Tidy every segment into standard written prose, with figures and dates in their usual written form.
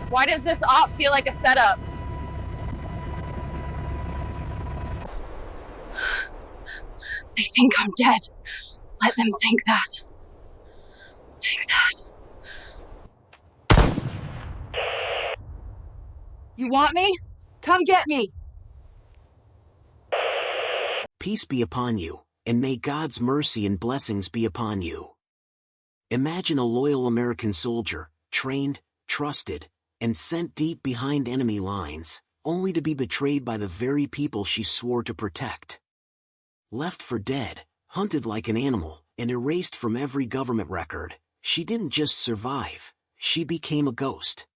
Why does this op feel like a setup? They think I'm dead. Let them think that. Think that. You want me? Come get me. Peace be upon you, and may God's mercy and blessings be upon you. Imagine a loyal American soldier, trained, trusted, and sent deep behind enemy lines, only to be betrayed by the very people she swore to protect. Left for dead, hunted like an animal, and erased from every government record, she didn't just survive, she became a ghost.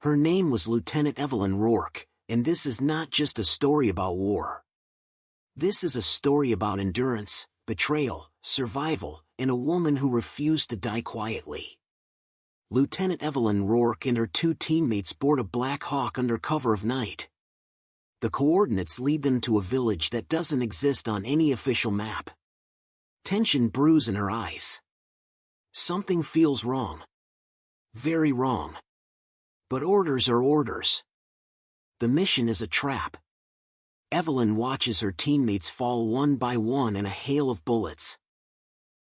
Her name was Lieutenant Evelyn Rourke, and this is not just a story about war. This is a story about endurance, betrayal, survival, and a woman who refused to die quietly. Lieutenant Evelyn Rourke and her two teammates board a Black Hawk under cover of night. The coordinates lead them to a village that doesn't exist on any official map. Tension brews in her eyes. Something feels wrong. Very wrong. But orders are orders. The mission is a trap. Evelyn watches her teammates fall one by one in a hail of bullets.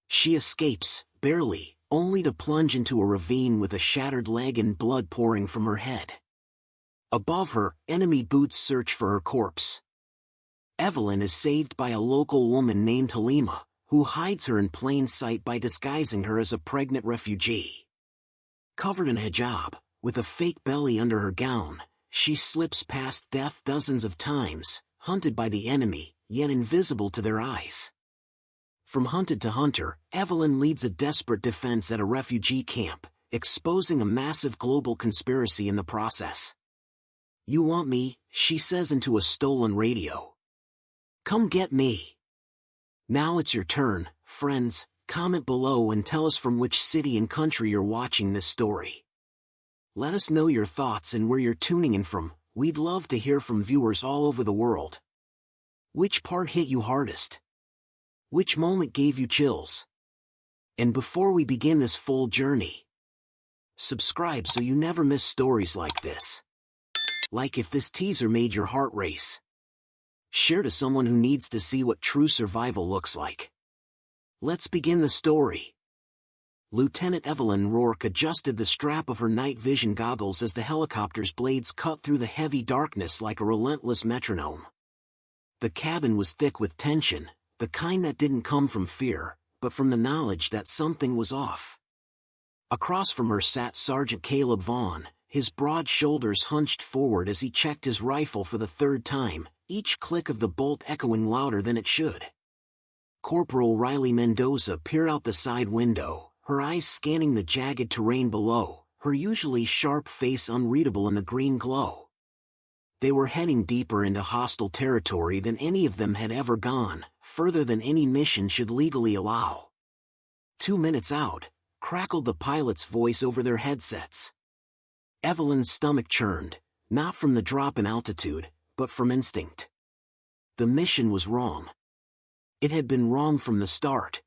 She escapes, barely, only to plunge into a ravine with a shattered leg and blood pouring from her head. Above her, enemy boots search for her corpse. Evelyn is saved by a local woman named Halima, who hides her in plain sight by disguising her as a pregnant refugee. Covered in hijab, with a fake belly under her gown, she slips past death dozens of times, hunted by the enemy, yet invisible to their eyes. From hunted to hunter, Evelyn leads a desperate defense at a refugee camp, exposing a massive global conspiracy in the process. "You want me," she says into a stolen radio. "Come get me." Now it's your turn, friends. Comment below and tell us from which city and country you're watching this story. Let us know your thoughts and where you're tuning in from. We'd love to hear from viewers all over the world. Which part hit you hardest? Which moment gave you chills? And before we begin this full journey, subscribe so you never miss stories like this. Like if this teaser made your heart race. Share to someone who needs to see what true survival looks like. Let's begin the story. Lieutenant Evelyn Rourke adjusted the strap of her night vision goggles as the helicopter's blades cut through the heavy darkness like a relentless metronome. The cabin was thick with tension, the kind that didn't come from fear, but from the knowledge that something was off. Across from her sat Sergeant Caleb Vaughn, his broad shoulders hunched forward as he checked his rifle for the third time, each click of the bolt echoing louder than it should. Corporal Riley Mendoza peered out the side window, her eyes scanning the jagged terrain below, her usually sharp face unreadable in the green glow. They were heading deeper into hostile territory than any of them had ever gone, further than any mission should legally allow. 2 minutes out, crackled the pilot's voice over their headsets. Evelyn's stomach churned, not from the drop in altitude, but from instinct. The mission was wrong. It had been wrong from the start.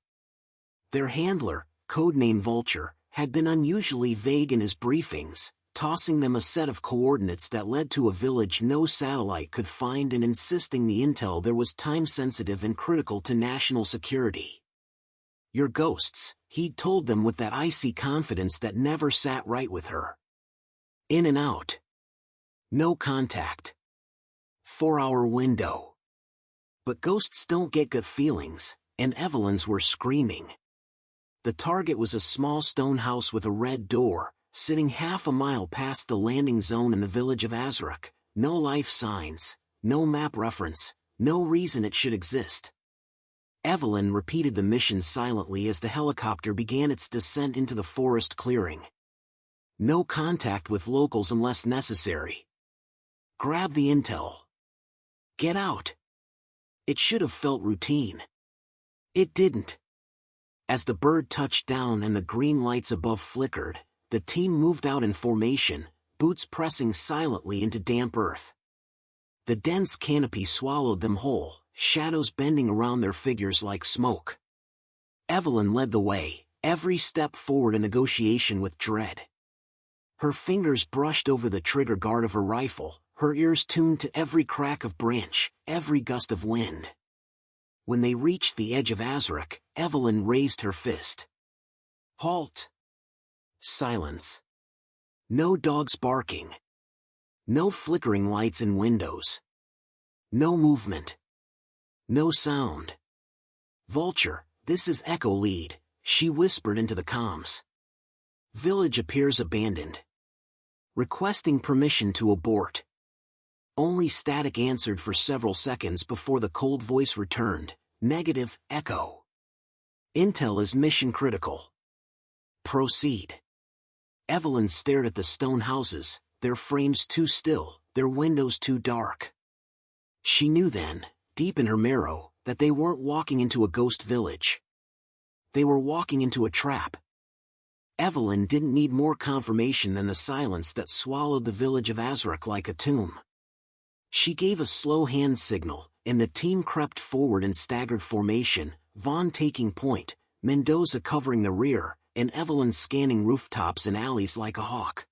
Their handler, codename Vulture, had been unusually vague in his briefings, tossing them a set of coordinates that led to a village no satellite could find and insisting the intel there was time-sensitive and critical to national security. "You're ghosts," he'd told them with that icy confidence that never sat right with her. In and out. No contact. 4-hour window. But ghosts don't get gut feelings, and Evelyn's were screaming. The target was a small stone house with a red door, sitting half a mile past the landing zone in the village of Azraq. No life signs, no map reference, no reason it should exist. Evelyn repeated the mission silently as the helicopter began its descent into the forest clearing. No contact with locals unless necessary. Grab the intel. Get out. It should have felt routine. It didn't. As the bird touched down and the green lights above flickered, the team moved out in formation, boots pressing silently into damp earth. The dense canopy swallowed them whole, shadows bending around their figures like smoke. Evelyn led the way, every step forward a negotiation with dread. Her fingers brushed over the trigger guard of her rifle, her ears tuned to every crack of branch, every gust of wind. When they reached the edge of Azrak, Evelyn raised her fist. Halt! Silence. No dogs barking. No flickering lights in windows. No movement. No sound. Vulture, this is Echo Lead, she whispered into the comms. Village appears abandoned. Requesting permission to abort. Only static answered for several seconds before the cold voice returned. Negative, Echo. Intel is mission critical. Proceed. Evelyn stared at the stone houses, their frames too still, their windows too dark. She knew then, deep in her marrow, that they weren't walking into a ghost village. They were walking into a trap. Evelyn didn't need more confirmation than the silence that swallowed the village of Azrak like a tomb. She gave a slow hand signal, and the team crept forward in staggered formation, Vaughn taking point, Mendoza covering the rear, and Evelyn scanning rooftops and alleys like a hawk.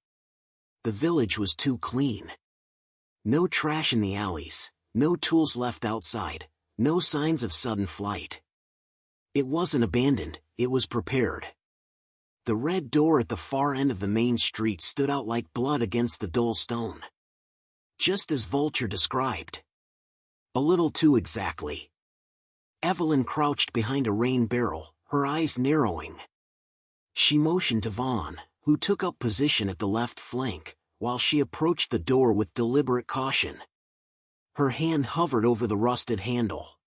The village was too clean. No trash in the alleys, no tools left outside, no signs of sudden flight. It wasn't abandoned, it was prepared. The red door at the far end of the main street stood out like blood against the dull stone. Just as Vulture described. A little too exactly. Evelyn crouched behind a rain barrel, her eyes narrowing. She motioned to Vaughn, who took up position at the left flank, while she approached the door with deliberate caution. Her hand hovered over the rusted handle.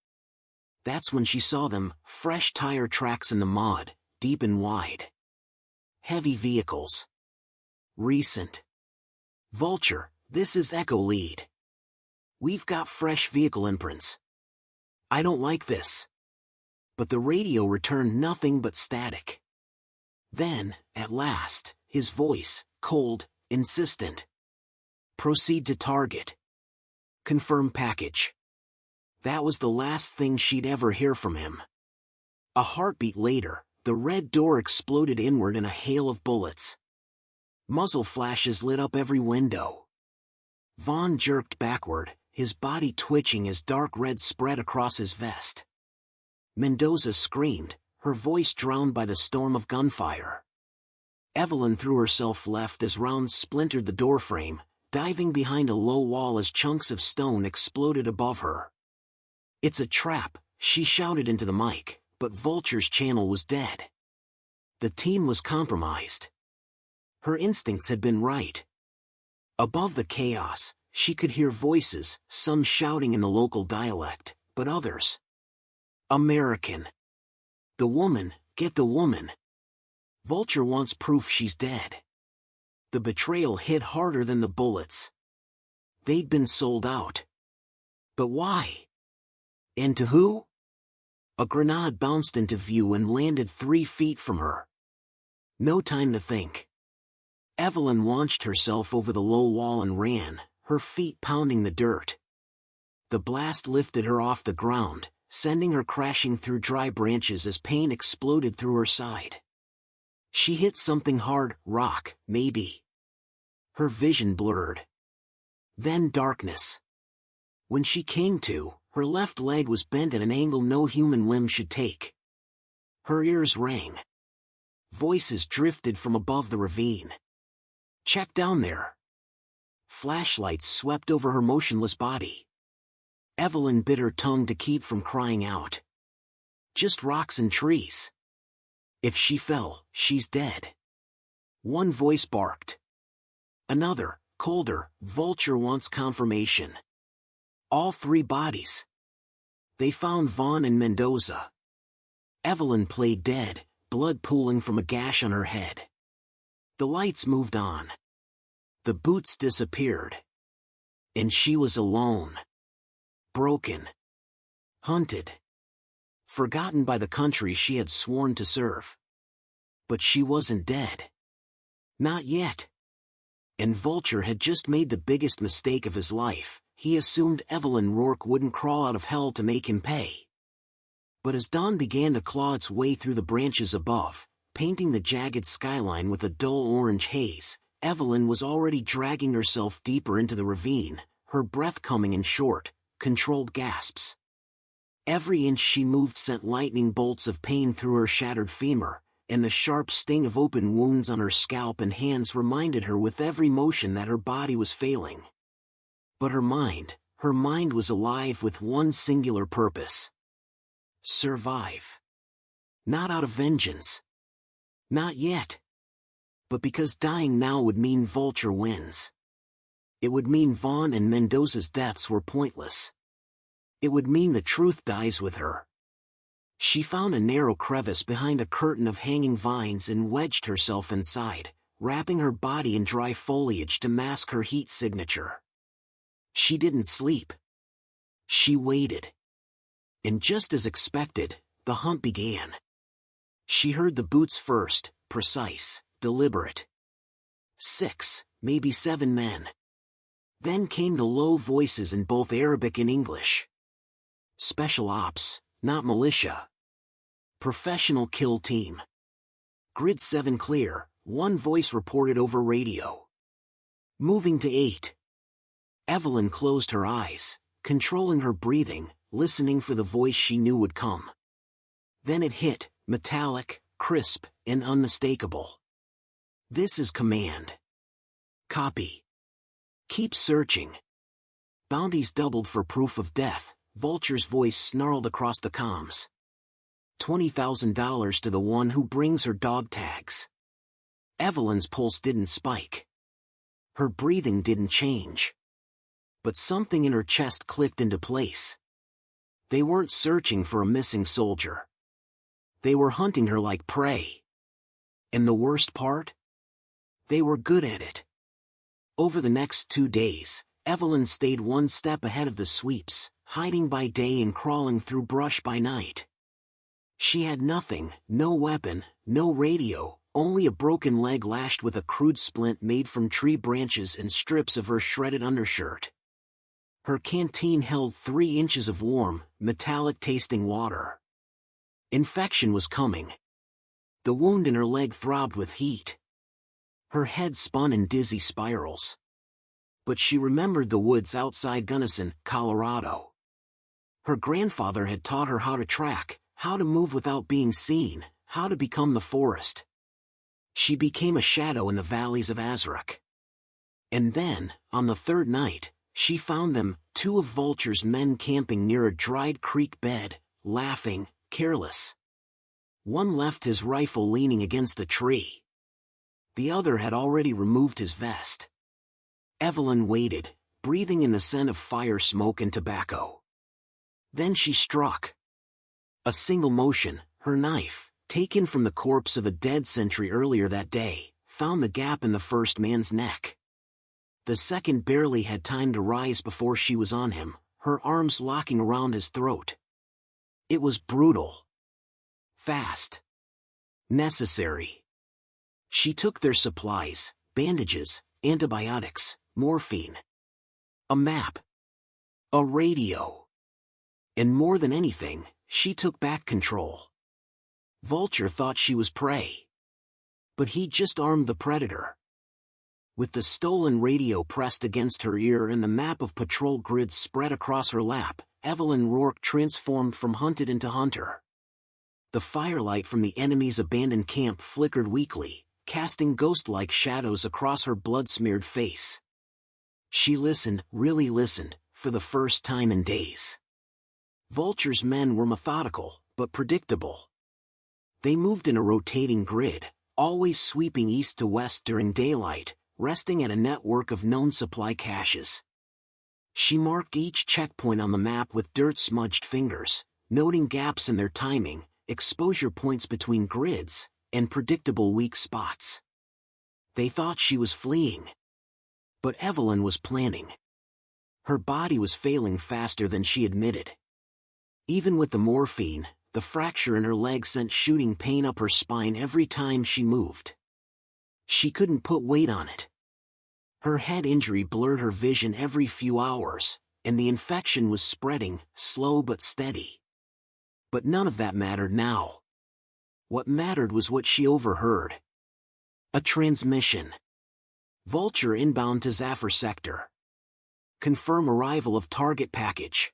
That's when she saw them, fresh tire tracks in the mud, deep and wide. Heavy vehicles. Recent. Vulture, this is Echo Lead. We've got fresh vehicle imprints. I don't like this. But the radio returned nothing but static. Then, at last, his voice, cold, insistent. Proceed to target. Confirm package. That was the last thing she'd ever hear from him. A heartbeat later, the red door exploded inward in a hail of bullets. Muzzle flashes lit up every window. Vaughn jerked backward, his body twitching as dark red spread across his vest. Mendoza screamed, her voice drowned by the storm of gunfire. Evelyn threw herself left as rounds splintered the doorframe, diving behind a low wall as chunks of stone exploded above her. It's a trap, she shouted into the mic, but Vulture's channel was dead. The team was compromised. Her instincts had been right. Above the chaos, she could hear voices, some shouting in the local dialect, but others. American. The woman, get the woman. Vulture wants proof she's dead. The betrayal hit harder than the bullets. They'd been sold out. But why? And to who? A grenade bounced into view and landed 3 feet from her. No time to think. Evelyn launched herself over the low wall and ran, her feet pounding the dirt. The blast lifted her off the ground, sending her crashing through dry branches as pain exploded through her side. She hit something hard, rock, maybe. Her vision blurred. Then darkness. When she came to, her left leg was bent at an angle no human limb should take. Her ears rang. Voices drifted from above the ravine. Check down there. Flashlights swept over her motionless body. Evelyn bit her tongue to keep from crying out. Just rocks and trees. If she fell, she's dead. One voice barked. Another, colder, Vulture wants confirmation. All 3 bodies. They found Vaughn and Mendoza. Evelyn played dead, blood pooling from a gash on her head. The lights moved on. The boots disappeared. And she was alone. Broken. Hunted. Forgotten by the country she had sworn to serve. But she wasn't dead. Not yet. And Vulture had just made the biggest mistake of his life. He assumed Evelyn Rourke wouldn't crawl out of hell to make him pay. But as dawn began to claw its way through the branches above, painting the jagged skyline with a dull orange haze, Evelyn was already dragging herself deeper into the ravine, her breath coming in short, controlled gasps. Every inch she moved sent lightning bolts of pain through her shattered femur, and the sharp sting of open wounds on her scalp and hands reminded her with every motion that her body was failing. But her mind was alive with one singular purpose. Survive. Not out of vengeance. Not yet. But because dying now would mean Vulture wins. It would mean Vaughn and Mendoza's deaths were pointless. It would mean the truth dies with her. She found a narrow crevice behind a curtain of hanging vines and wedged herself inside, wrapping her body in dry foliage to mask her heat signature. She didn't sleep. She waited. And just as expected, the hunt began. She heard the boots first, precise, deliberate. 6, maybe 7 men. Then came the low voices in both Arabic and English. Special ops, not militia. Professional kill team. Grid 7 clear, one voice reported over radio. Moving to 8. Evelyn closed her eyes, controlling her breathing, listening for the voice she knew would come. Then it hit, metallic, crisp, and unmistakable. This is command. Copy. Keep searching. Bounties doubled for proof of death, Vulture's voice snarled across the comms. $20,000 to the one who brings her dog tags. Evelyn's pulse didn't spike. Her breathing didn't change. But something in her chest clicked into place. They weren't searching for a missing soldier. They were hunting her like prey. And the worst part? They were good at it. Over the next 2 days, Evelyn stayed one step ahead of the sweeps, hiding by day and crawling through brush by night. She had nothing, no weapon, no radio, only a broken leg lashed with a crude splint made from tree branches and strips of her shredded undershirt. Her canteen held 3 inches of warm, metallic-tasting water. Infection was coming. The wound in her leg throbbed with heat. Her head spun in dizzy spirals. But she remembered the woods outside Gunnison, Colorado. Her grandfather had taught her how to track, how to move without being seen, how to become the forest. She became a shadow in the valleys of Azraq. And then, on the 3rd night, she found them, 2 of Vulture's men camping near a dried creek bed, laughing, careless. One left his rifle leaning against a tree. The other had already removed his vest. Evelyn waited, breathing in the scent of fire smoke and tobacco. Then she struck. A single motion, her knife, taken from the corpse of a dead sentry earlier that day, found the gap in the first man's neck. The second barely had time to rise before she was on him, her arms locking around his throat. It was brutal. Fast. Necessary. She took their supplies, bandages, antibiotics, morphine. A map. A radio. And more than anything, she took back control. Vulture thought she was prey. But he'd just armed the predator. With the stolen radio pressed against her ear and the map of patrol grids spread across her lap, Evelyn Rourke transformed from hunted into hunter. The firelight from the enemy's abandoned camp flickered weakly, casting ghost-like shadows across her blood-smeared face. She listened, really listened, for the first time in days. Vulture's men were methodical, but predictable. They moved in a rotating grid, always sweeping east to west during daylight, resting at a network of known supply caches. She marked each checkpoint on the map with dirt-smudged fingers, noting gaps in their timing, exposure points between grids, and predictable weak spots. They thought she was fleeing. But Evelyn was planning. Her body was failing faster than she admitted. Even with the morphine, the fracture in her leg sent shooting pain up her spine every time she moved. She couldn't put weight on it. Her head injury blurred her vision every few hours, and the infection was spreading, slow but steady. But none of that mattered now. What mattered was what she overheard. A transmission. Vulture inbound to Zafir sector. Confirm arrival of target package.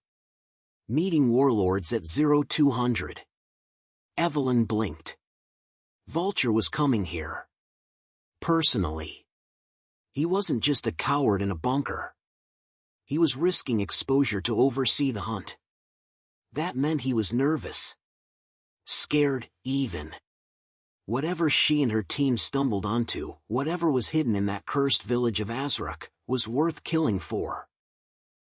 Meeting warlords at 0200. Evelyn blinked. Vulture was coming here. Personally. He wasn't just a coward in a bunker. He was risking exposure to oversee the hunt. That meant he was nervous. Scared, even. Whatever she and her team stumbled onto, whatever was hidden in that cursed village of Azrak, was worth killing for.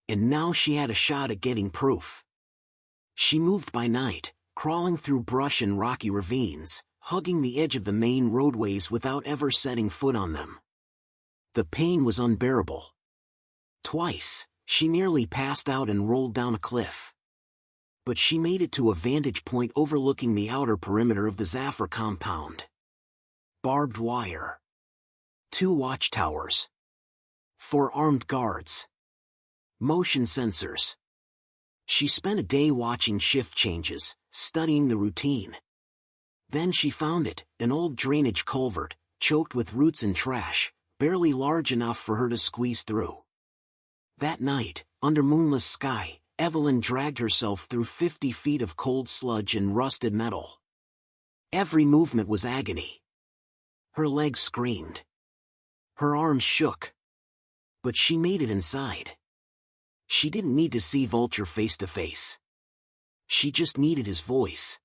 And now she had a shot at getting proof. She moved by night, crawling through brush and rocky ravines, hugging the edge of the main roadways without ever setting foot on them. The pain was unbearable. Twice, she nearly passed out and rolled down a cliff. But she made it to a vantage point overlooking the outer perimeter of the Zafir compound. Barbed wire. 2 watchtowers. 4 armed guards. Motion sensors. She spent a day watching shift changes, studying the routine. Then she found it, an old drainage culvert, choked with roots and trash, barely large enough for her to squeeze through. That night, under moonless sky, Evelyn dragged herself through 50 feet of cold sludge and rusted metal. Every movement was agony. Her legs screamed. Her arms shook. But she made it inside. She didn't need to see Vulture face to face. She just needed his voice.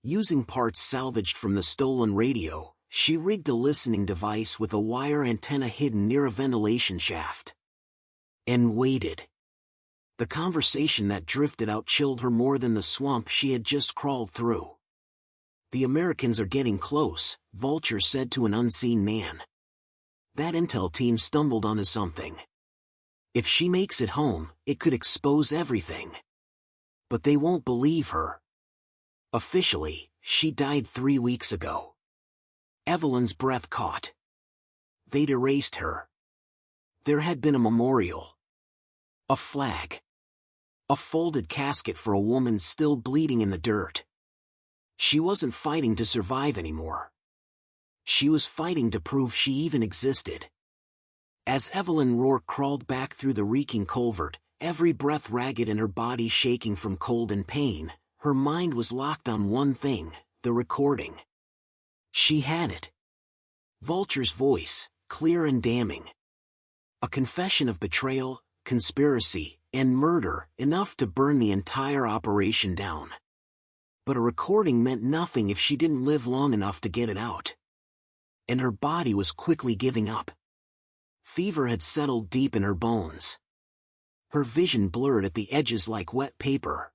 Using parts salvaged from the stolen radio, she rigged a listening device with a wire antenna hidden near a ventilation shaft. And waited. The conversation that drifted out chilled her more than the swamp she had just crawled through. "The Americans are getting close," Vulture said to an unseen man. That intel team stumbled onto something. If she makes it home, it could expose everything. But they won't believe her. Officially, she died 3 weeks ago. Evelyn's breath caught. They'd erased her. There had been a memorial. A flag. A folded casket for a woman still bleeding in the dirt. She wasn't fighting to survive anymore. She was fighting to prove she even existed. As Evelyn Rourke crawled back through the reeking culvert, every breath ragged and her body shaking from cold and pain, her mind was locked on one thing, the recording. She had it. Vulture's voice, clear and damning. A confession of betrayal, conspiracy, and murder, enough to burn the entire operation down. But a recording meant nothing if she didn't live long enough to get it out. And her body was quickly giving up. Fever had settled deep in her bones. Her vision blurred at the edges like wet paper.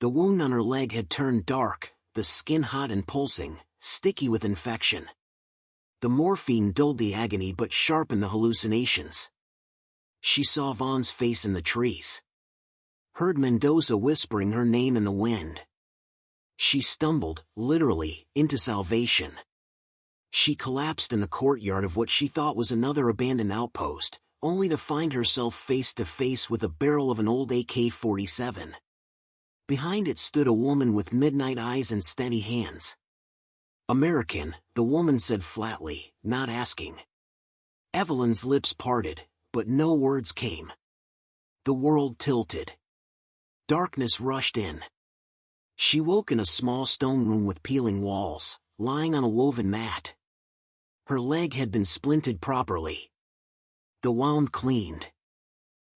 The wound on her leg had turned dark, the skin hot and pulsing, sticky with infection. The morphine dulled the agony but sharpened the hallucinations. She saw Vaughn's face in the trees. Heard Mendoza whispering her name in the wind. She stumbled, literally, into salvation. She collapsed in the courtyard of what she thought was another abandoned outpost, only to find herself face to face with a barrel of an old AK-47. Behind it stood a woman with midnight eyes and steady hands. "American," the woman said flatly, not asking. Evelyn's lips parted, but no words came. The world tilted. Darkness rushed in. She woke in a small stone room with peeling walls, lying on a woven mat. Her leg had been splinted properly. The wound cleaned.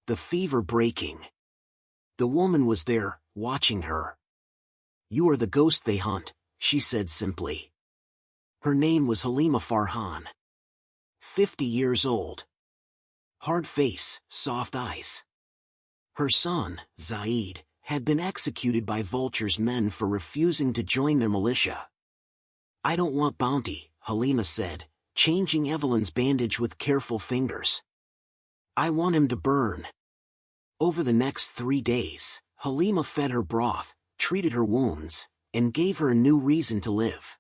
The fever breaking. The woman was there, watching her. "You are the ghost they hunt," she said simply. Her name was Halima Farhan. 50 years old. Hard face, soft eyes. Her son, Zaid, had been executed by Vulture's men for refusing to join their militia. "I don't want bounty," Halima said, changing Evelyn's bandage with careful fingers. "I want him to burn." Over the next 3 days, Halima fed her broth, treated her wounds, and gave her a new reason to live.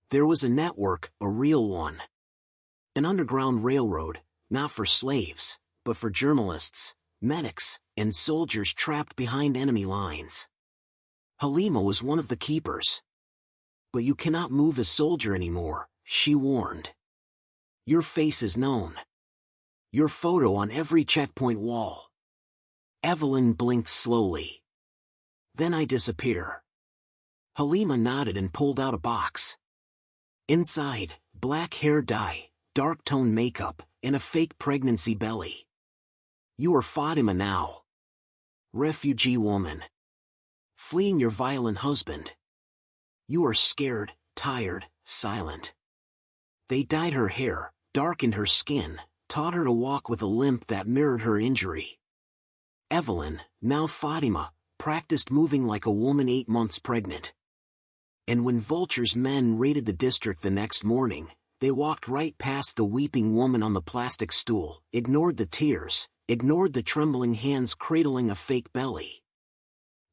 There was a network, a real one. An underground railroad, not for slaves, but for journalists, medics, and soldiers trapped behind enemy lines. Halima was one of the keepers. "But you cannot move a soldier anymore," she warned. Your face is known. Your photo on every checkpoint wall. Evelyn blinks slowly. Then I disappear. Halima nodded and pulled out a box. Inside, black hair dye, dark tone makeup, and a fake pregnancy belly. You are Fatima now. Refugee woman. Fleeing your violent husband. You are scared, tired, silent. They dyed her hair, darkened her skin, taught her to walk with a limp that mirrored her injury. Evelyn, now Fatima, practiced moving like a woman 8 months pregnant. And when Vulture's men raided the district the next morning, they walked right past the weeping woman on the plastic stool, ignored the tears, ignored the trembling hands cradling a fake belly.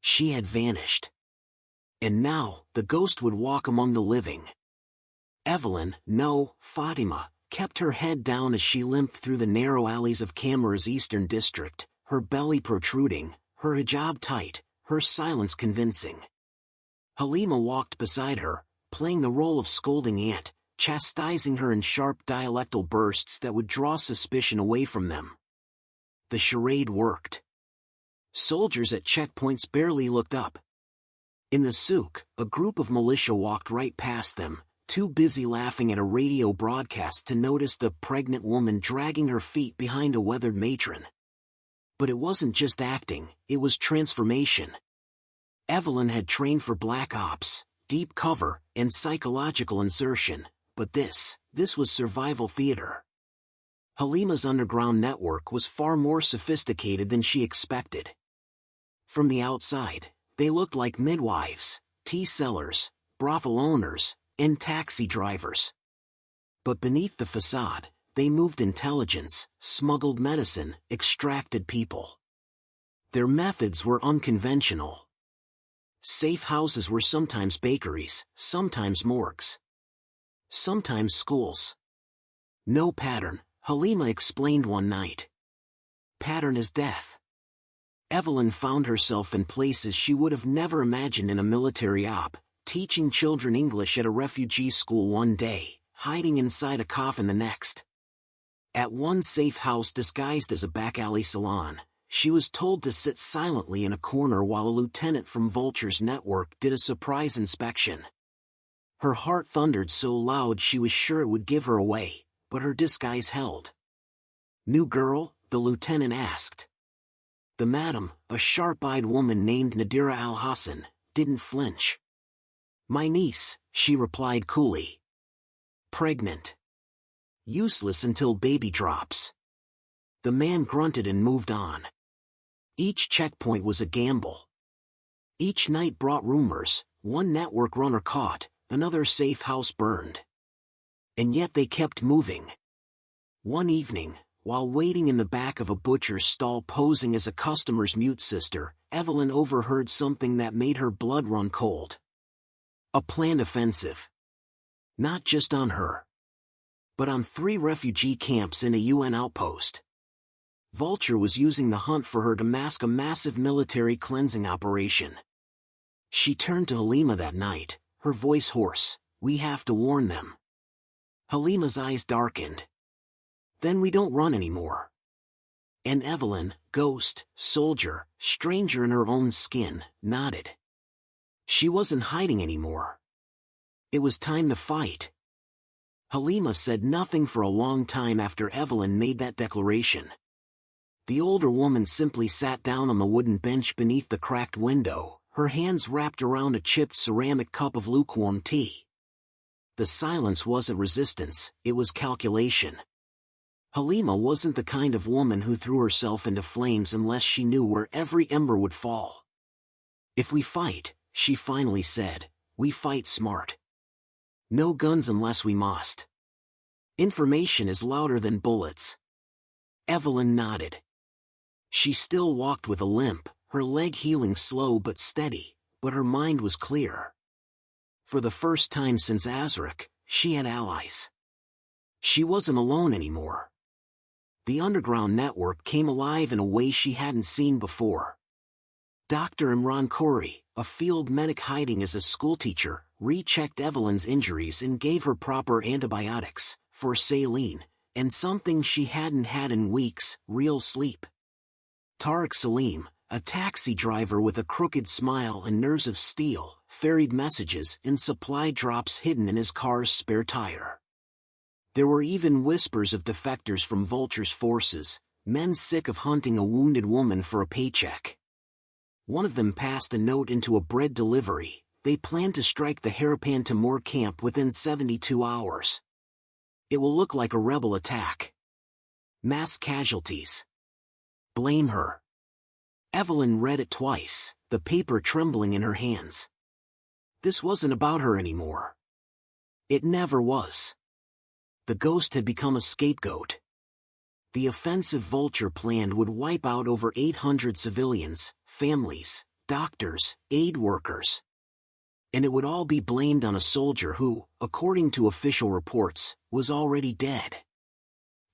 She had vanished. And now, the ghost would walk among the living. Evelyn, no, Fatima, kept her head down as she limped through the narrow alleys of Camara's eastern district, her belly protruding, her hijab tight, her silence convincing. Halima walked beside her, playing the role of scolding aunt, chastising her in sharp dialectal bursts that would draw suspicion away from them. The charade worked. Soldiers at checkpoints barely looked up. In the souk, a group of militia walked right past them, too busy laughing at a radio broadcast to notice the pregnant woman dragging her feet behind a weathered matron. But it wasn't just acting, it was transformation. Evelyn had trained for black ops, deep cover, and psychological insertion, but this was survival theater. Halima's underground network was far more sophisticated than she expected. From the outside, they looked like midwives, tea sellers, brothel owners, and taxi drivers. But beneath the facade, they moved intelligence, smuggled medicine, extracted people. Their methods were unconventional. Safe houses were sometimes bakeries, sometimes morgues, sometimes schools. No pattern, Halima explained one night. Pattern is death. Evelyn found herself in places she would have never imagined in a military op, teaching children English at a refugee school one day, hiding inside a coffin the next. At one safe house disguised as a back alley salon, she was told to sit silently in a corner while a lieutenant from Vulture's network did a surprise inspection. Her heart thundered so loud she was sure it would give her away, but her disguise held. New girl? The lieutenant asked. The madam, a sharp-eyed woman named Nadira Al-Hassan, didn't flinch. My niece, she replied coolly. Pregnant. Useless until baby drops. The man grunted and moved on. Each checkpoint was a gamble. Each night brought rumors, one network runner caught, another safe house burned. And yet they kept moving. One evening, while waiting in the back of a butcher's stall posing as a customer's mute sister, Evelyn overheard something that made her blood run cold. A planned offensive. Not just on her, but on 3 refugee camps and a UN outpost. Vulture was using the hunt for her to mask a massive military cleansing operation. She turned to Halima that night, her voice hoarse. We have to warn them. Halima's eyes darkened. Then we don't run anymore. And Evelyn, ghost, soldier, stranger in her own skin, nodded. She wasn't hiding anymore. It was time to fight. Halima said nothing for a long time after Evelyn made that declaration. The older woman simply sat down on the wooden bench beneath the cracked window, her hands wrapped around a chipped ceramic cup of lukewarm tea. The silence wasn't resistance, it was calculation. Halima wasn't the kind of woman who threw herself into flames unless she knew where every ember would fall. If we fight, she finally said, we fight smart. No guns unless we must. Information is louder than bullets. Evelyn nodded. She still walked with a limp, her leg healing slow but steady, but her mind was clear. For the first time since Azrak, she had allies. She wasn't alone anymore. The underground network came alive in a way she hadn't seen before. Dr. Imran Khoury, a field medic hiding as a schoolteacher, rechecked Evelyn's injuries and gave her proper antibiotics, for saline, and something she hadn't had in weeks, real sleep. Tariq Salim, a taxi driver with a crooked smile and nerves of steel, ferried messages and supply drops hidden in his car's spare tire. There were even whispers of defectors from Vulture's forces, men sick of hunting a wounded woman for a paycheck. One of them passed a note into a bread delivery. They plan to strike the Harapan Timur camp within 72 hours. It will look like a rebel attack. Mass casualties. Blame her. Evelyn read it twice, the paper trembling in her hands. This wasn't about her anymore. It never was. The ghost had become a scapegoat. The offensive Vulture planned would wipe out over 800 civilians, families, doctors, aid workers. And it would all be blamed on a soldier who, according to official reports, was already dead.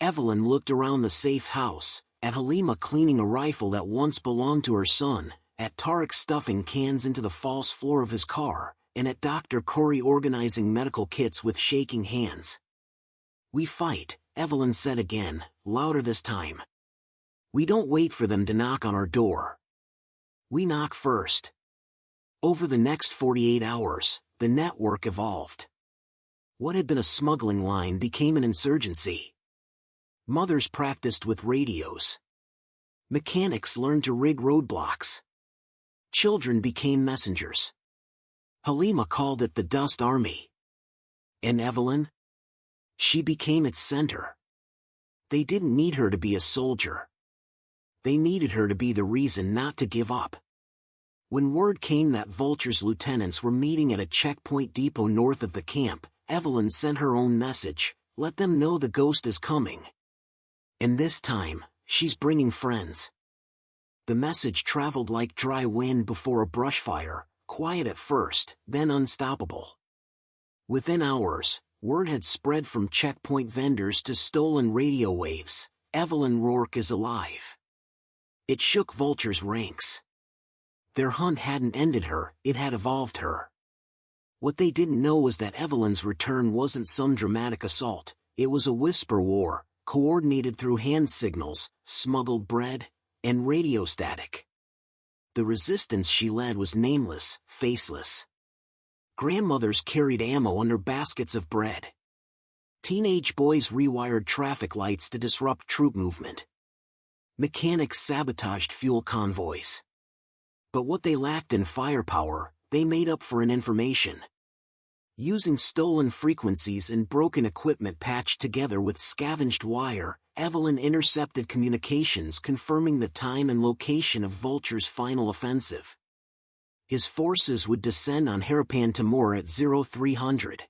Evelyn looked around the safe house, at Halima cleaning a rifle that once belonged to her son, at Tariq stuffing cans into the false floor of his car, and at Dr. Corey organizing medical kits with shaking hands. "We fight," Evelyn said again, louder this time. "We don't wait for them to knock on our door. We knock first." Over the next 48 hours, the network evolved. What had been a smuggling line became an insurgency. Mothers practiced with radios. Mechanics learned to rig roadblocks. Children became messengers. Halima called it the Dust Army. And Evelyn? She became its center. They didn't need her to be a soldier. They needed her to be the reason not to give up. When word came that Vulture's lieutenants were meeting at a checkpoint depot north of the camp, Evelyn sent her own message: "Let them know the ghost is coming. And this time, she's bringing friends." The message traveled like dry wind before a brush fire, quiet at first, then unstoppable. Within hours, word had spread from checkpoint vendors to stolen radio waves: "Evelyn Rourke is alive." It shook Vulture's ranks. Their hunt hadn't ended her, it had evolved her. What they didn't know was that Evelyn's return wasn't some dramatic assault, it was a whisper war, coordinated through hand signals, smuggled bread, and radio static. The resistance she led was nameless, faceless. Grandmothers carried ammo under baskets of bread. Teenage boys rewired traffic lights to disrupt troop movement. Mechanics sabotaged fuel convoys. But what they lacked in firepower, they made up for in information. Using stolen frequencies and broken equipment patched together with scavenged wire, Evelyn intercepted communications confirming the time and location of Vulture's final offensive. His forces would descend on Harapan Timur at 0300.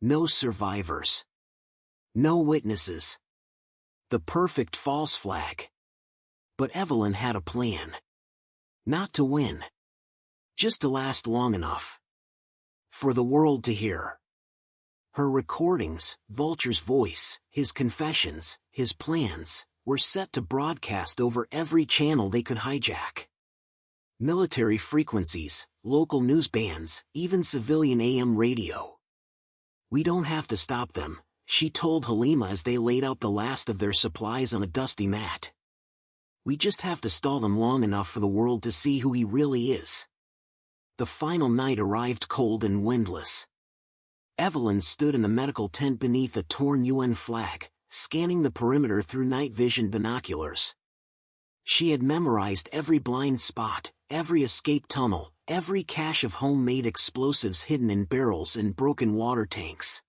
No survivors. No witnesses. The perfect false flag. But Evelyn had a plan. Not to win. Just to last long enough. For the world to hear. Her recordings, Vulture's voice, his confessions, his plans, were set to broadcast over every channel they could hijack. Military frequencies, local news bands, even civilian AM radio. "We don't have to stop them," she told Halima as they laid out the last of their supplies on a dusty mat. "We just have to stall them long enough for the world to see who he really is." The final night arrived cold and windless. Evelyn stood in the medical tent beneath a torn UN flag, scanning the perimeter through night vision binoculars. She had memorized every blind spot, every escape tunnel, every cache of homemade explosives hidden in barrels and broken water tanks.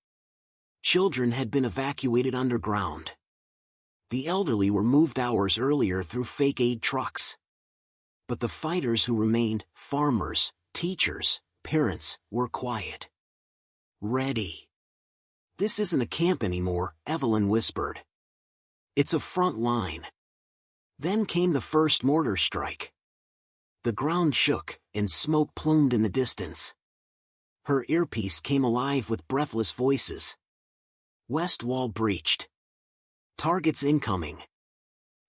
Children had been evacuated underground. The elderly were moved hours earlier through fake aid trucks. But the fighters who remained, farmers, teachers, parents, were quiet. Ready. "This isn't a camp anymore," Evelyn whispered. "It's a front line." Then came the first mortar strike. The ground shook, and smoke plumed in the distance. Her earpiece came alive with breathless voices. "West wall breached. Targets incoming."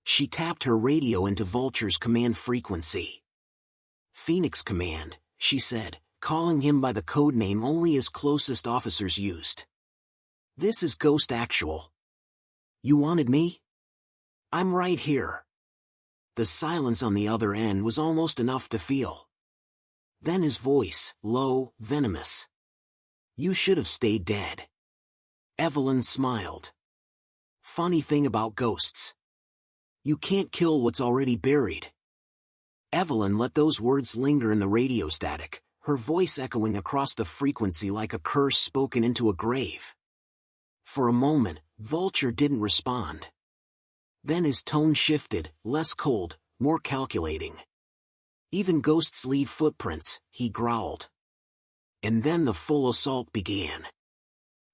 She tapped her radio into Vulture's command frequency. "Phoenix Command," she said, calling him by the code name only his closest officers used. This is Ghost Actual. You wanted me? I'm right here. The silence on the other end was almost enough to feel. Then his voice, low, venomous. You should have stayed dead. Evelyn smiled. Funny thing about ghosts. You can't kill what's already buried. Evelyn let those words linger in the radio static, her voice echoing across the frequency like a curse spoken into a grave. For a moment, Vulture didn't respond. Then his tone shifted, less cold, more calculating. Even ghosts leave footprints, he growled. And then the full assault began.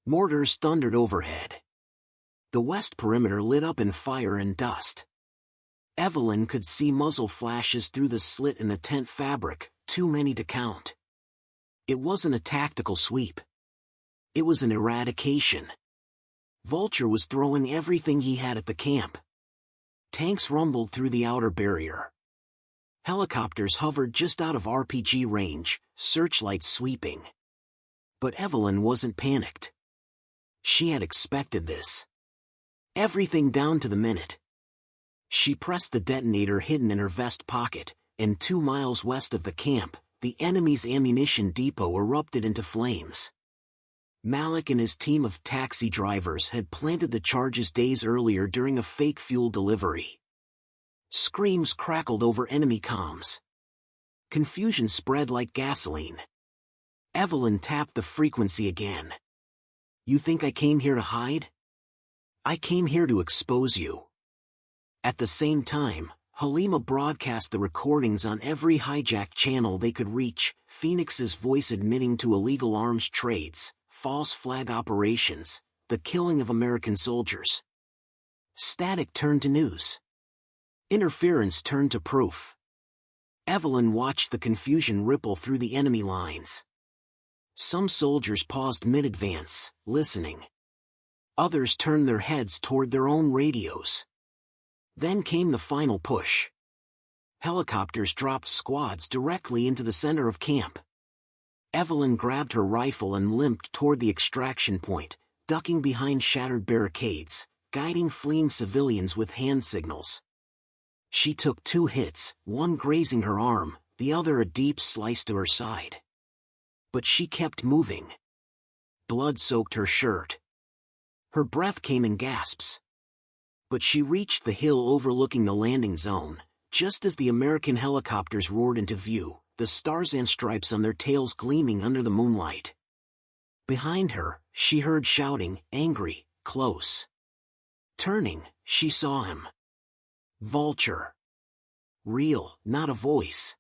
Mortars thundered overhead. The west perimeter lit up in fire and dust. Evelyn could see muzzle flashes through the slit in the tent fabric, too many to count. It wasn't a tactical sweep. It was an eradication. Vulture was throwing everything he had at the camp. Tanks rumbled through the outer barrier. Helicopters hovered just out of RPG range, searchlights sweeping. But Evelyn wasn't panicked. She had expected this. Everything down to the minute. She pressed the detonator hidden in her vest pocket, and 2 miles west of the camp, the enemy's ammunition depot erupted into flames. Malik and his team of taxi drivers had planted the charges days earlier during a fake fuel delivery. Screams crackled over enemy comms. Confusion spread like gasoline. Evelyn tapped the frequency again. You think I came here to hide? I came here to expose you. At the same time, Halima broadcast the recordings on every hijacked channel they could reach, Phoenix's voice admitting to illegal arms trades, false flag operations, the killing of American soldiers. Static turned to news. Interference turned to proof. Evelyn watched the confusion ripple through the enemy lines. Some soldiers paused mid-advance, listening. Others turned their heads toward their own radios. Then came the final push. Helicopters dropped squads directly into the center of camp. Evelyn grabbed her rifle and limped toward the extraction point, ducking behind shattered barricades, guiding fleeing civilians with hand signals. She took 2 hits, one grazing her arm, the other a deep slice to her side. But she kept moving. Blood soaked her shirt. Her breath came in gasps. But she reached the hill overlooking the landing zone, just as the American helicopters roared into view, the stars and stripes on their tails gleaming under the moonlight. Behind her, she heard shouting, angry, close. Turning, she saw him. Vulture. Real, not a voice.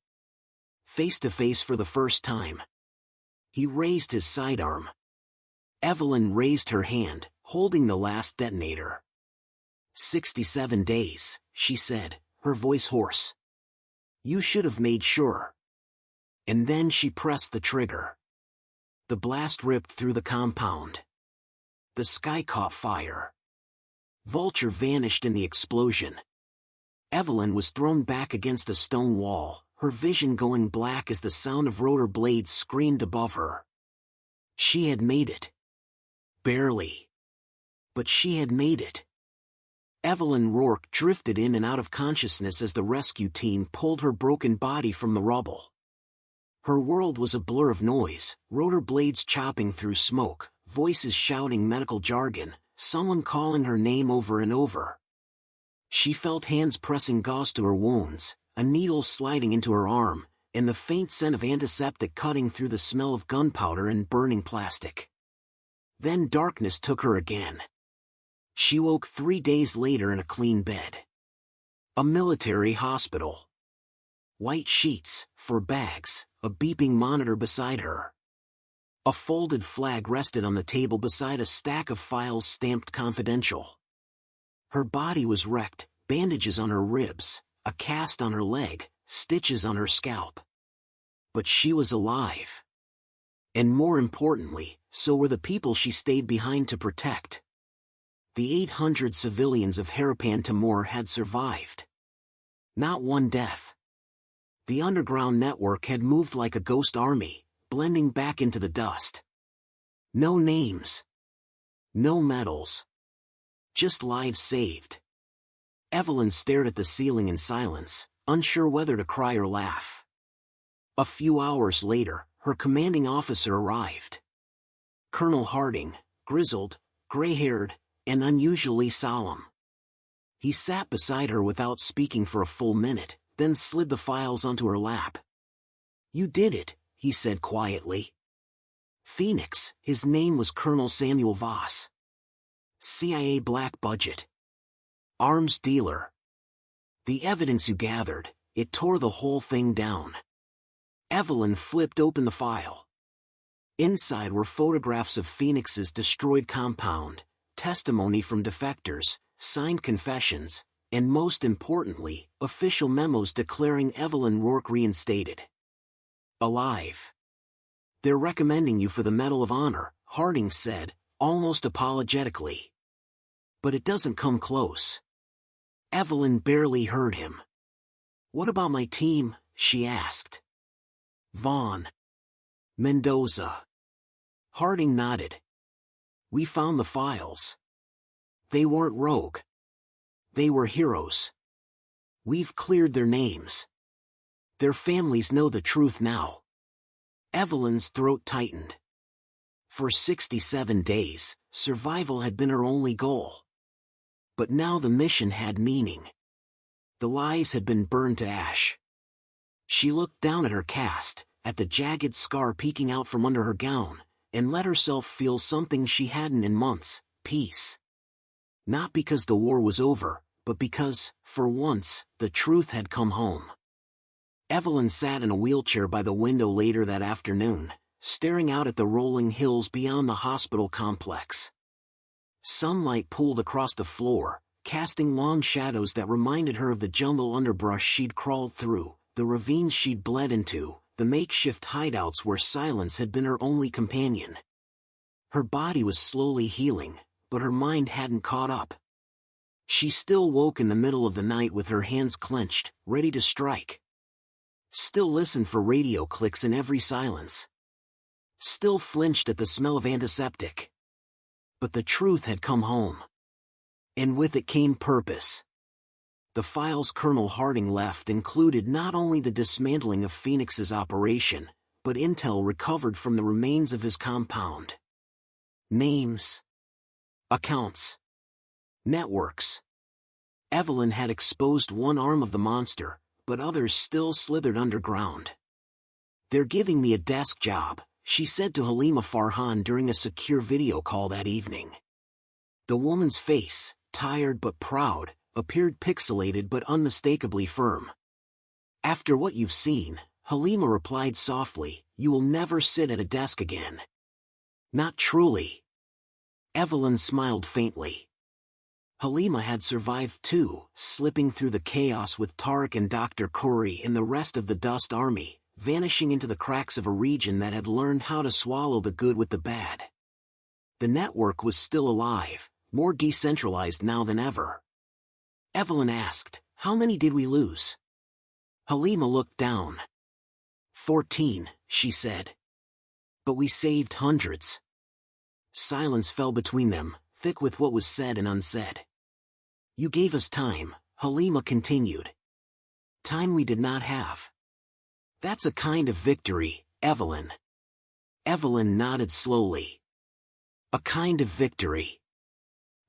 Face to face for the first time. He raised his sidearm. Evelyn raised her hand, holding the last detonator. 67 days, she said, her voice hoarse. You should have made sure. And then she pressed the trigger. The blast ripped through the compound. The sky caught fire. Vulture vanished in the explosion. Evelyn was thrown back against a stone wall, her vision going black as the sound of rotor blades screamed above her. She had made it. Barely. But she had made it. Evelyn Rourke drifted in and out of consciousness as the rescue team pulled her broken body from the rubble. Her world was a blur of noise, rotor blades chopping through smoke, voices shouting medical jargon, someone calling her name over and over. She felt hands pressing gauze to her wounds, a needle sliding into her arm, and the faint scent of antiseptic cutting through the smell of gunpowder and burning plastic. Then darkness took her again. She woke 3 days later in a clean bed. A military hospital. White sheets, for bags, a beeping monitor beside her. A folded flag rested on the table beside a stack of files stamped confidential. Her body was wrecked, bandages on her ribs, a cast on her leg, stitches on her scalp. But she was alive. And more importantly, so were the people she stayed behind to protect. The 800 civilians of Harapan Timur had survived. Not one death. The underground network had moved like a ghost army, blending back into the dust. No names. No medals. Just lives saved. Evelyn stared at the ceiling in silence, unsure whether to cry or laugh. A few hours later, her commanding officer arrived. Colonel Harding, grizzled, gray-haired, and unusually solemn. He sat beside her without speaking for a full minute, then slid the files onto her lap. "You did it," he said quietly. Phoenix, his name was Colonel Samuel Voss. CIA black budget. Arms dealer. The evidence you gathered, it tore the whole thing down. Evelyn flipped open the file. Inside were photographs of Phoenix's destroyed compound, testimony from defectors, signed confessions, and most importantly, official memos declaring Evelyn Rourke reinstated. Alive. "They're recommending you for the Medal of Honor," Harding said, almost apologetically. "But it doesn't come close." Evelyn barely heard him. "What about my team?" she asked. "Vaughn. Mendoza." Harding nodded. "We found the files. They weren't rogue. They were heroes. We've cleared their names. Their families know the truth now." Evelyn's throat tightened. For 67 days, survival had been her only goal. But now the mission had meaning. The lies had been burned to ash. She looked down at her cast, at the jagged scar peeking out from under her gown, and let herself feel something she hadn't in months: peace. Not because the war was over, but because, for once, the truth had come home. Evelyn sat in a wheelchair by the window later that afternoon, staring out at the rolling hills beyond the hospital complex. Sunlight pooled across the floor, casting long shadows that reminded her of the jungle underbrush she'd crawled through, the ravines she'd bled into, the makeshift hideouts where silence had been her only companion. Her body was slowly healing, but her mind hadn't caught up. She still woke in the middle of the night with her hands clenched, ready to strike. Still listened for radio clicks in every silence. Still flinched at the smell of antiseptic. But the truth had come home. And with it came purpose. The files Colonel Harding left included not only the dismantling of Phoenix's operation, but intel recovered from the remains of his compound. Names. Accounts. Networks. Evelyn had exposed one arm of the monster, but others still slithered underground. "They're giving me a desk job," she said to Halima Farhan during a secure video call that evening. The woman's face, tired but proud, appeared pixelated but unmistakably firm. "After what you've seen," Halima replied softly, "you will never sit at a desk again." "Not truly." Evelyn smiled faintly. Halima had survived too, slipping through the chaos with Tariq and Dr. Khoury and the rest of the Dust Army, vanishing into the cracks of a region that had learned how to swallow the good with the bad. The network was still alive, more decentralized now than ever. Evelyn asked, "How many did we lose?" Halima looked down. 14, she said. "But we saved hundreds." Silence fell between them, thick with what was said and unsaid. "You gave us time," Halima continued. "Time we did not have. That's a kind of victory, Evelyn." Evelyn nodded slowly. A kind of victory.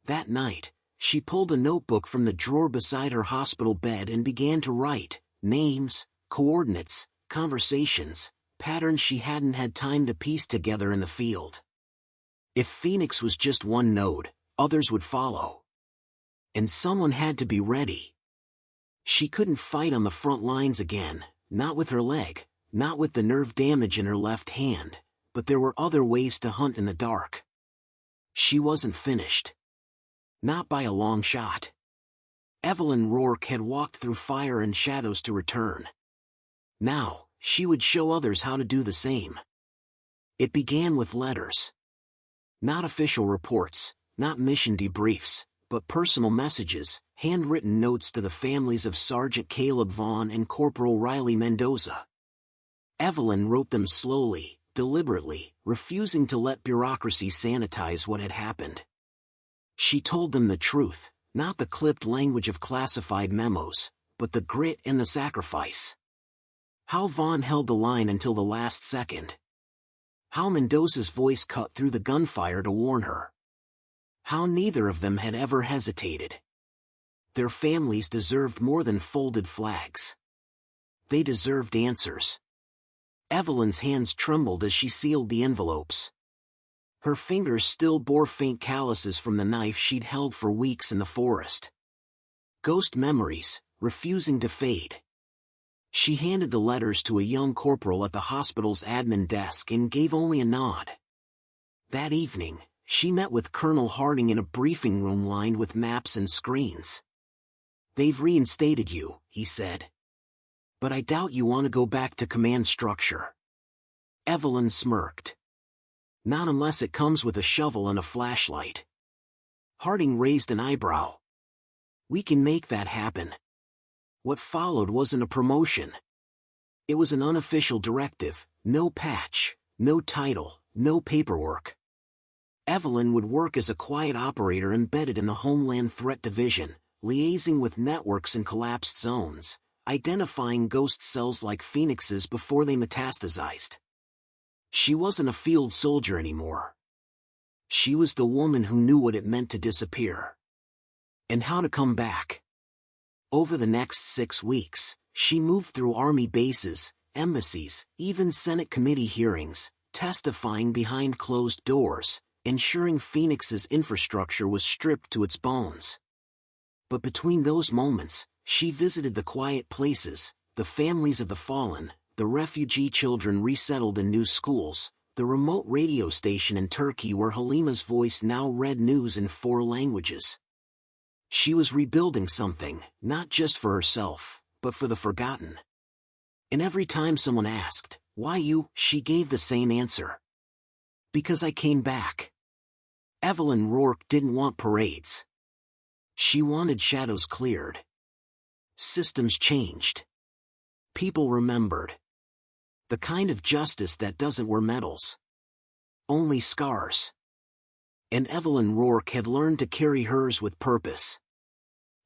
That night, she pulled a notebook from the drawer beside her hospital bed and began to write names, coordinates, conversations, patterns she hadn't had time to piece together in the field. If Phoenix was just one node, others would follow. And someone had to be ready. She couldn't fight on the front lines again, not with her leg, not with the nerve damage in her left hand, but there were other ways to hunt in the dark. She wasn't finished. Not by a long shot. Evelyn Rourke had walked through fire and shadows to return. Now, she would show others how to do the same. It began with letters. Not official reports, not mission debriefs, but personal messages, handwritten notes to the families of Sergeant Caleb Vaughn and Corporal Riley Mendoza. Evelyn wrote them slowly, deliberately, refusing to let bureaucracy sanitize what had happened. She told them the truth, not the clipped language of classified memos, but the grit and the sacrifice. How Vaughn held the line until the last second. How Mendoza's voice cut through the gunfire to warn her. How neither of them had ever hesitated. Their families deserved more than folded flags. They deserved answers. Evelyn's hands trembled as she sealed the envelopes. Her fingers still bore faint calluses from the knife she'd held for weeks in the forest. Ghost memories, refusing to fade. She handed the letters to a young corporal at the hospital's admin desk and gave only a nod. That evening, she met with Colonel Harding in a briefing room lined with maps and screens. "They've reinstated you," he said. "But I doubt you want to go back to command structure." Evelyn smirked. "Not unless it comes with a shovel and a flashlight." Harding raised an eyebrow. "We can make that happen." What followed wasn't a promotion. It was an unofficial directive, no patch, no title, no paperwork. Evelyn would work as a quiet operator embedded in the Homeland Threat Division, liaising with networks in collapsed zones, identifying ghost cells like phoenixes before they metastasized. She wasn't a field soldier anymore. She was the woman who knew what it meant to disappear. And how to come back. Over the next 6 weeks, she moved through army bases, embassies, even Senate committee hearings, testifying behind closed doors, ensuring Phoenix's infrastructure was stripped to its bones. But between those moments, she visited the quiet places, the families of the fallen, the refugee children resettled in new schools, the remote radio station in Turkey where Halima's voice now read news in 4 languages. She was rebuilding something, not just for herself, but for the forgotten. And every time someone asked, "Why you?" she gave the same answer. "Because I came back." Evelyn Rourke didn't want parades. She wanted shadows cleared. Systems changed. People remembered. The kind of justice that doesn't wear medals. Only scars. And Evelyn Rourke had learned to carry hers with purpose.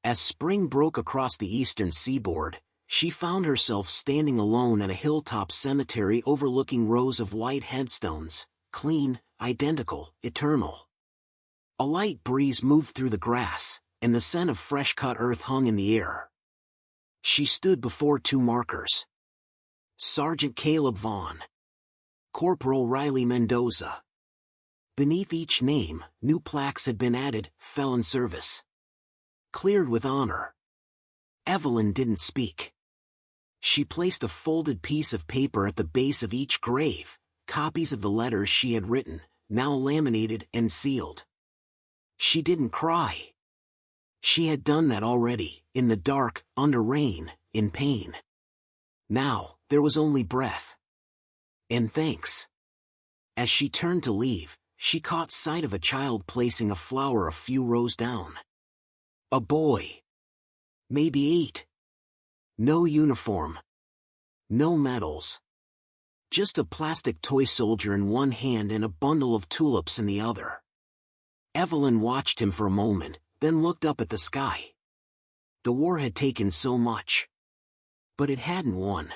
As spring broke across the eastern seaboard, she found herself standing alone at a hilltop cemetery overlooking rows of white headstones, clean, identical, eternal. A light breeze moved through the grass, and the scent of fresh-cut earth hung in the air. She stood before 2 markers. Sergeant Caleb Vaughn. Corporal Riley Mendoza. Beneath each name, new plaques had been added, felon service. Cleared with honor. Evelyn didn't speak. She placed a folded piece of paper at the base of each grave, copies of the letters she had written, now laminated and sealed. She didn't cry. She had done that already, in the dark, under rain, in pain. Now, there was only breath. And thanks. As she turned to leave, she caught sight of a child placing a flower a few rows down. A boy. Maybe 8. No uniform. No medals. Just a plastic toy soldier in one hand and a bundle of tulips in the other. Evelyn watched him for a moment, then looked up at the sky. The war had taken so much. But it hadn't won.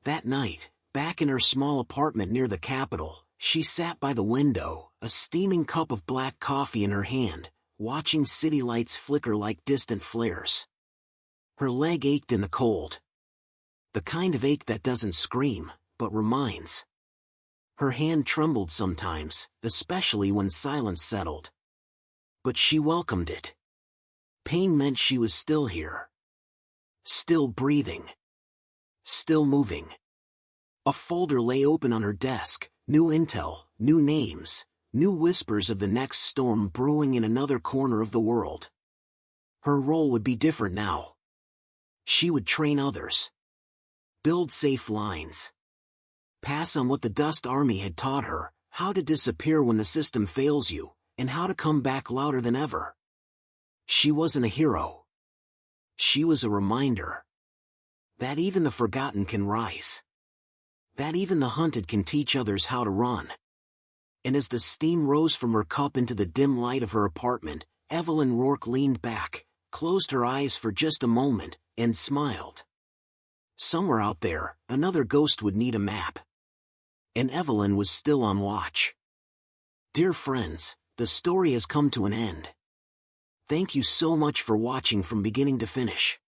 That night, back in her small apartment near the Capitol, she sat by the window, a steaming cup of black coffee in her hand, watching city lights flicker like distant flares. Her leg ached in the cold. The kind of ache that doesn't scream, but reminds. Her hand trembled sometimes, especially when silence settled. But she welcomed it. Pain meant she was still here. Still breathing. Still moving. A folder lay open on her desk, new intel, new names, new whispers of the next storm brewing in another corner of the world. Her role would be different now. She would train others. Build safe lines. Pass on what the Dust Army had taught her, how to disappear when the system fails you, and how to come back louder than ever. She wasn't a hero. She was a reminder. That even the forgotten can rise. That even the hunted can teach others how to run. and as the steam rose from her cup into the dim light of her apartment, Evelyn Rourke leaned back, closed her eyes for just a moment, and smiled. Somewhere out there, another ghost would need a map. And Evelyn was still on watch. Dear friends, the story has come to an end. Thank you so much for watching from beginning to finish.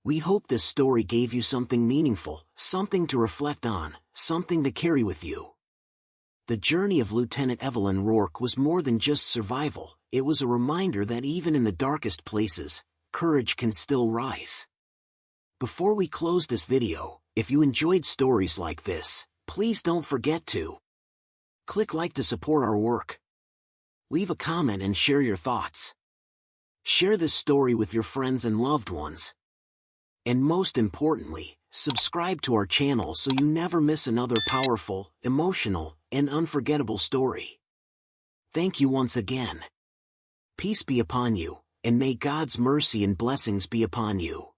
We hope this story gave you something meaningful, something to reflect on, something to carry with you. The journey of Lieutenant Evelyn Rourke was more than just survival, it was a reminder that even in the darkest places, courage can still rise. Before we close this video, if you enjoyed stories like this, please don't forget to click like to support our work. Leave a comment and share your thoughts. Share this story with your friends and loved ones. And most importantly, subscribe to our channel so you never miss another powerful, emotional, and unforgettable story. Thank you once again. Peace be upon you, and may God's mercy and blessings be upon you.